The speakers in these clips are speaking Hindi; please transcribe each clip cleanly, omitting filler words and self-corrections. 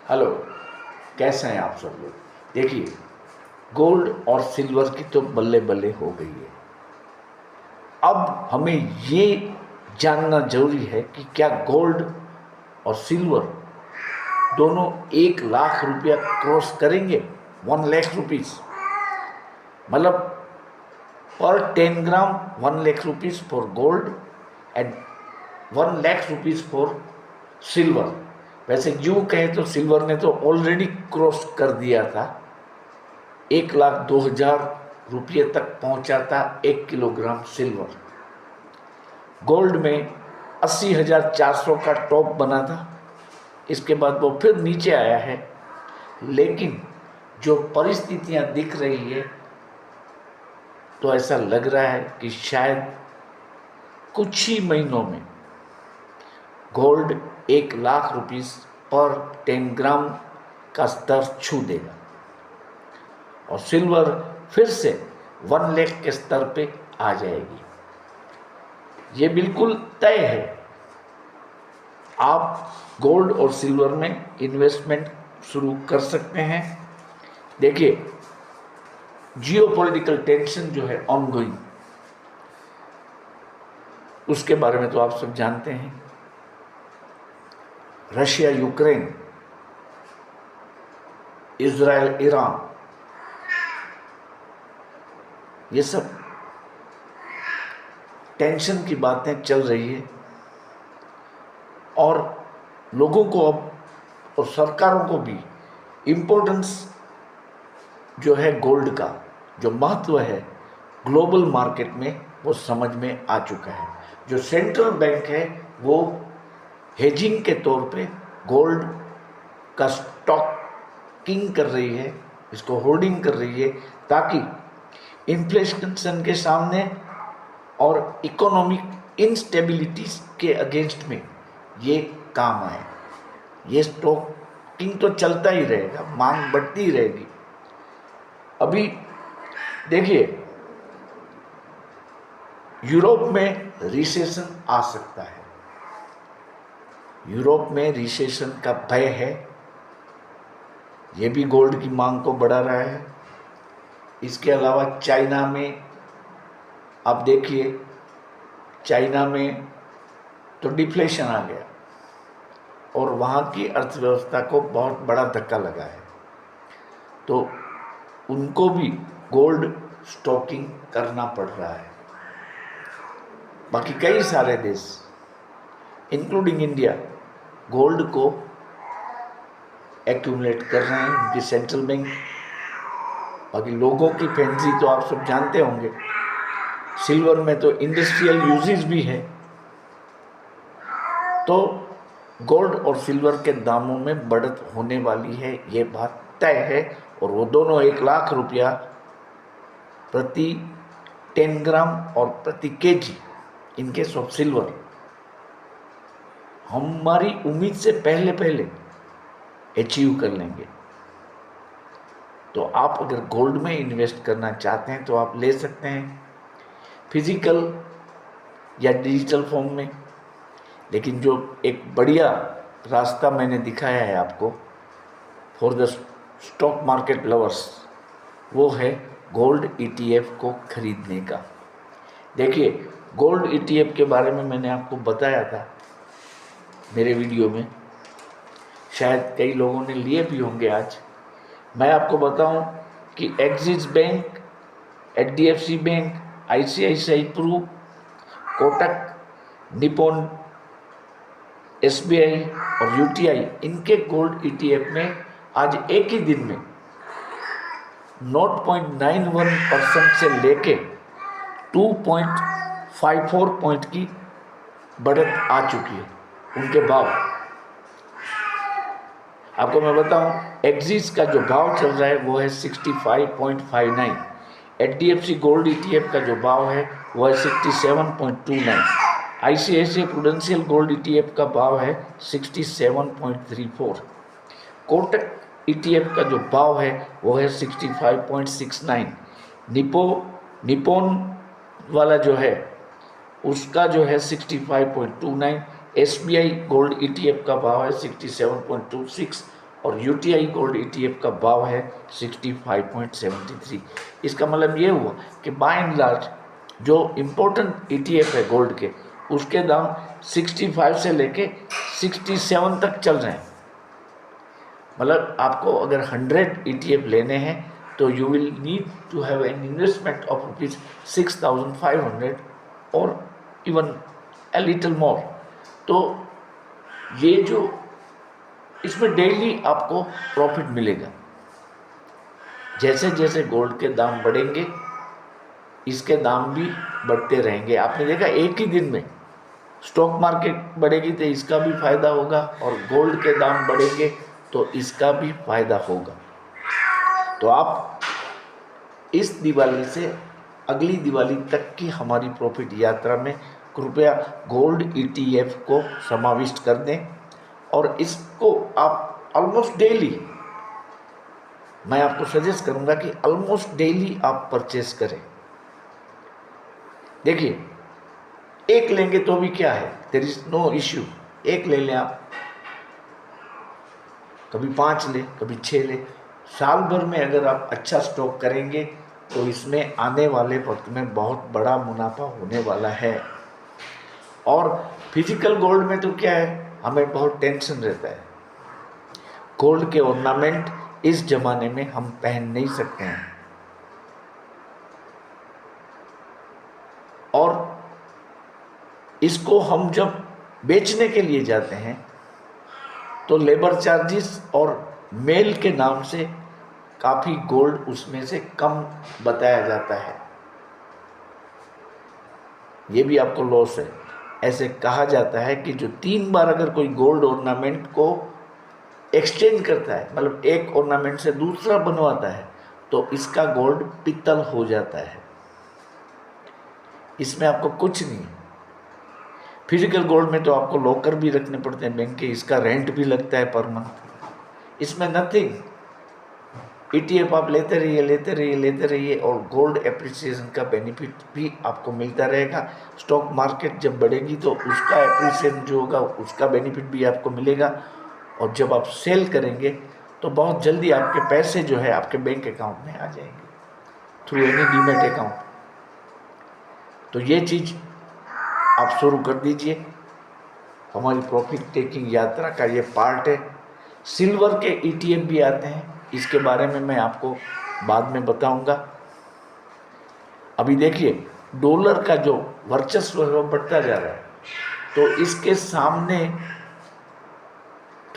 हेलो, कैसे हैं आप सब लोग। देखिए, गोल्ड और सिल्वर की तो बल्ले बल्ले हो गई है। अब हमें ये जानना जरूरी है कि क्या गोल्ड और सिल्वर दोनों 1 लाख रुपया क्रॉस करेंगे। 1 लाख रुपीज, मतलब पर 10 ग्राम 1 lakh rupees for gold and 1 lakh rupees for silver. वैसे यूं कहें तो सिल्वर ने तो ऑलरेडी क्रॉस कर दिया था, 1,02,000 रुपये तक पहुंचा था 1 किलोग्राम सिल्वर। गोल्ड में 80,400 का टॉप बना था, इसके बाद वो फिर नीचे आया है। लेकिन जो परिस्थितियां दिख रही है तो ऐसा लग रहा है कि शायद कुछ ही महीनों में गोल्ड 1 लाख रुपीज पर 10 ग्राम का स्तर छू देगा और सिल्वर फिर से 1 लाख के स्तर पे आ जाएगी। ये बिल्कुल तय है। आप गोल्ड और सिल्वर में इन्वेस्टमेंट शुरू कर सकते हैं। देखिए, जियोपॉलिटिकल टेंशन जो है ऑनगोइंग, उसके बारे में तो आप सब जानते हैं। रशिया यूक्रेन, इजराइल ईरान, ये सब टेंशन की बातें चल रही है और लोगों को अब और सरकारों को भी इम्पोर्टेंस जो है गोल्ड का, जो महत्व है ग्लोबल मार्केट में, वो समझ में आ चुका है। जो सेंट्रल बैंक है वो हेजिंग के तौर पे गोल्ड का स्टॉकिंग कर रही है, इसको होल्डिंग कर रही है, ताकि इन्फ्लेशन के सामने और इकोनॉमिक इंस्टेबिलिटीज के अगेंस्ट में ये काम आए। ये स्टॉकिंग तो चलता ही रहेगा, मांग बढ़ती ही रहेगी। अभी देखिए, यूरोप में रिसेशन आ सकता है। यूरोप में रिसेशन का भय है, ये भी गोल्ड की मांग को बढ़ा रहा है। इसके अलावा चाइना में, आप देखिए, चाइना में तो डिफ्लेशन आ गया और वहाँ की अर्थव्यवस्था को बहुत बड़ा धक्का लगा है, तो उनको भी गोल्ड स्टॉकिंग करना पड़ रहा है। बाकी कई सारे देश इंक्लूडिंग इंडिया गोल्ड को एक्यूमुलेट कर रहे हैं, उनकी सेंट्रल बैंक। बाकी लोगों की फैंसी तो आप सब जानते होंगे। सिल्वर में तो इंडस्ट्रियल यूजेज भी है, तो गोल्ड और सिल्वर के दामों में बढ़त होने वाली है, ये बात तय है। और वो दोनों 1 लाख रुपया प्रति 10 ग्राम और प्रति KG in case of silver हमारी उम्मीद से पहले पहले अचीव कर लेंगे। तो आप अगर गोल्ड में इन्वेस्ट करना चाहते हैं तो आप ले सकते हैं, फिजिकल या डिजिटल फॉर्म में। लेकिन जो एक बढ़िया रास्ता मैंने दिखाया है आपको for the stock market lovers, वो है गोल्ड ETF को खरीदने का। देखिए, गोल्ड ETF के बारे में मैंने आपको बताया था मेरे वीडियो में, शायद कई लोगों ने लिए भी होंगे। आज मैं आपको बताऊं कि Axis bank, HDFC bank, ICICI Pru, Kotak, Nippon, SBI और UTI, इनके गोल्ड ETF में आज एक ही दिन में 0.91% से लेके 2.54 पॉइंट की बढ़त आ चुकी है उनके भाव। आपको मैं बताऊं, एक्सिस का जो भाव चल रहा है वो है 65.59, HDFC गोल्ड ETF का जो भाव है वो है 67.29, ICICI प्रूडेंशियल गोल्ड ETF का भाव है 67.34, कोटक ETF का जो भाव है वो है 65.69, निपॉन वाला जो है उसका जो है 65.29, SBI गोल्ड ETF का भाव है 67.26 और यूटीआई गोल्ड ईटीएफ का भाव है 65.73। इसका मतलब ये हुआ कि बाय एंड लार्ज जो इम्पोर्टेंट ईटीएफ है गोल्ड के, उसके दाम 65 से लेके 67 तक चल रहे हैं। मतलब आपको अगर 100 ईटीएफ लेने हैं तो you will need to have an investment of ₹6,500 और इवन ए लिटिल मोर। तो ये जो इसमें डेली आपको प्रॉफिट मिलेगा। जैसे जैसे गोल्ड के दाम बढ़ेंगे इसके दाम भी बढ़ते रहेंगे। आपने देखा एक ही दिन में स्टॉक मार्केट बढ़ेगी तो इसका भी फायदा होगा, और गोल्ड के दाम बढ़ेंगे तो इसका भी फायदा होगा। तो आप इस दिवाली से अगली दिवाली तक की हमारी प्रॉफिट यात्रा में कृपया गोल्ड ईटीएफ को समाविष्ट कर दें, और इसको आप ऑलमोस्ट डेली, मैं आपको सजेस्ट करूंगा कि ऑलमोस्ट डेली आप परचेस करें। देखिए, एक लेंगे तो भी क्या है, देयर इज नो इश्यू, एक ले लें आप, कभी 5 ले, कभी 6 ले। साल भर में अगर आप अच्छा स्टॉक करेंगे तो इसमें आने वाले वक्त में बहुत बड़ा मुनाफा होने वाला है। और फिजिकल गोल्ड में तो क्या है, हमें बहुत टेंशन रहता है। गोल्ड के ऑर्नामेंट इस जमाने में हम पहन नहीं सकते हैं, और इसको हम जब बेचने के लिए जाते हैं तो लेबर चार्जेस और मेल के नाम से काफ़ी गोल्ड उसमें से कम बताया जाता है। ये भी आपको लॉस है। ऐसे कहा जाता है कि जो 3 बार अगर कोई गोल्ड ऑर्नामेंट को एक्सचेंज करता है, मतलब एक ऑर्नामेंट से दूसरा बनवाता है, तो इसका गोल्ड पित्तल हो जाता है। इसमें आपको कुछ नहीं। फिजिकल गोल्ड में तो आपको लॉकर भी रखने पड़ते हैं बैंक के, इसका रेंट भी लगता है पर मंथ। इसमें नथिंग। ईटीएफ आप लेते रहिए और गोल्ड एप्रिसिएशन का बेनिफिट भी आपको मिलता रहेगा। स्टॉक मार्केट जब बढ़ेगी तो उसका एप्रिसिएशन जो होगा उसका बेनिफिट भी आपको मिलेगा, और जब आप सेल करेंगे तो बहुत जल्दी आपके पैसे जो है आपके बैंक अकाउंट में आ जाएंगे थ्रू एनी डीमैट अकाउंट। तो ये चीज़ आप शुरू कर दीजिए। हमारी प्रॉफिट टेकिंग यात्रा का ये पार्ट है। सिल्वर के ईटीएफ भी आते हैं, इसके बारे में मैं आपको बाद में बताऊंगा। अभी देखिए, डॉलर का जो वर्चस्व है वो बढ़ता जा रहा है, तो इसके सामने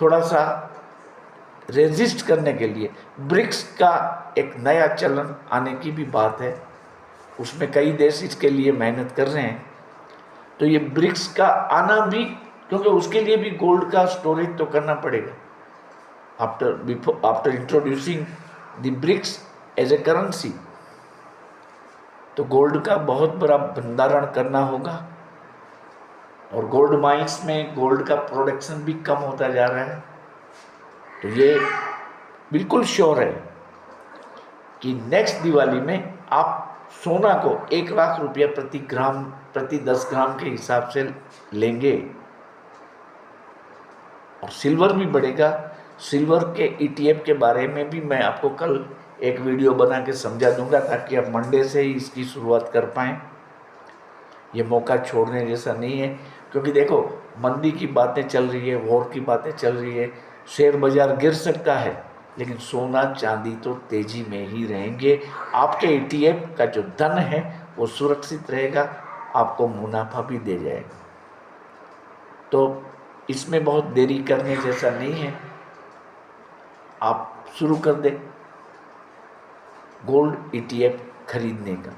थोड़ा सा रेजिस्ट करने के लिए ब्रिक्स का एक नया चलन आने की भी बात है। उसमें कई देश इसके लिए मेहनत कर रहे हैं। तो ये ब्रिक्स का आना भी, क्योंकि उसके लिए भी गोल्ड का स्टोरेज तो करना पड़ेगा after introducing the BRICS as a currency. तो गोल्ड का बहुत बड़ा भंडारण करना होगा, और गोल्ड माइंस में गोल्ड का प्रोडक्शन भी कम होता जा रहा है। तो ये बिल्कुल श्योर है कि नेक्स्ट दिवाली में आप सोना को 1 लाख रुपया प्रति ग्राम, प्रति 10 ग्राम के हिसाब से लेंगे, और सिल्वर भी बढ़ेगा। सिल्वर के ईटीएफ के बारे में भी मैं आपको कल एक वीडियो बना के समझा दूंगा, ताकि आप मंडे से ही इसकी शुरुआत कर पाएँ। ये मौका छोड़ने जैसा नहीं है, क्योंकि देखो मंदी की बातें चल रही है, वॉर की बातें चल रही है, शेयर बाजार गिर सकता है, लेकिन सोना चांदी तो तेजी में ही रहेंगे। आपके ईटीएफ का जो धन है वो सुरक्षित रहेगा, आपको मुनाफा भी दे जाएगा। तो इसमें बहुत देरी करने जैसा नहीं है, आप शुरू कर दें गोल्ड ईटीएफ खरीदने का।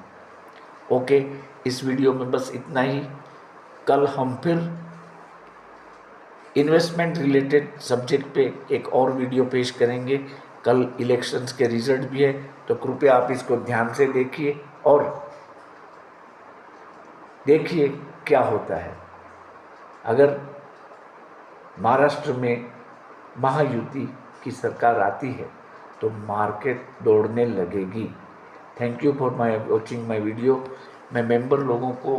ओके, इस वीडियो में बस इतना ही। कल हम फिर इन्वेस्टमेंट रिलेटेड सब्जेक्ट पे एक और वीडियो पेश करेंगे। कल इलेक्शंस के रिजल्ट भी है, तो कृपया आप इसको ध्यान से देखिए और देखिए क्या होता है। अगर महाराष्ट्र में महायुति की सरकार आती है तो मार्केट दौड़ने लगेगी। Thank you for watching my video. मैं मेंबर लोगों को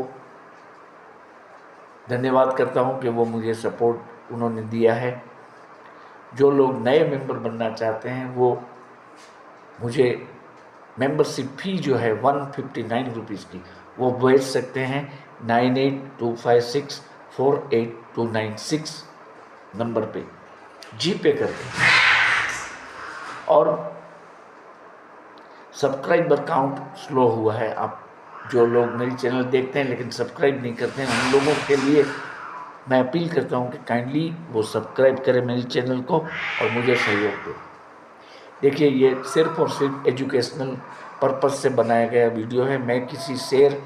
धन्यवाद करता हूं कि वो मुझे सपोर्ट उन्होंने दिया है। जो लोग नए मेंबर बनना चाहते हैं वो मुझे मेंबरशिप फ़ी जो है 159 रुपीज़ की वो भेज सकते हैं 9825648296 नंबर पे जीपे करके। और सब्सक्राइबर काउंट स्लो हुआ है। आप जो लोग मेरी चैनल देखते हैं लेकिन सब्सक्राइब नहीं करते हैं, उन लोगों के लिए मैं अपील करता हूं कि काइंडली वो सब्सक्राइब करें मेरी चैनल को और मुझे सहयोग दें। देखिए, ये सिर्फ और सिर्फ एजुकेशनल पर्पस से बनाया गया वीडियो है। मैं किसी शेयर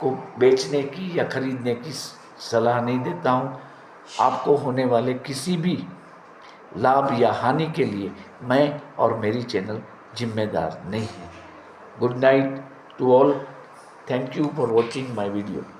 को बेचने की या खरीदने की सलाह नहीं देता हूं। आपको होने वाले किसी भी लाभ या हानि के लिए मैं और मेरी चैनल जिम्मेदार नहीं है। Good night to all. Thank you for watching my video.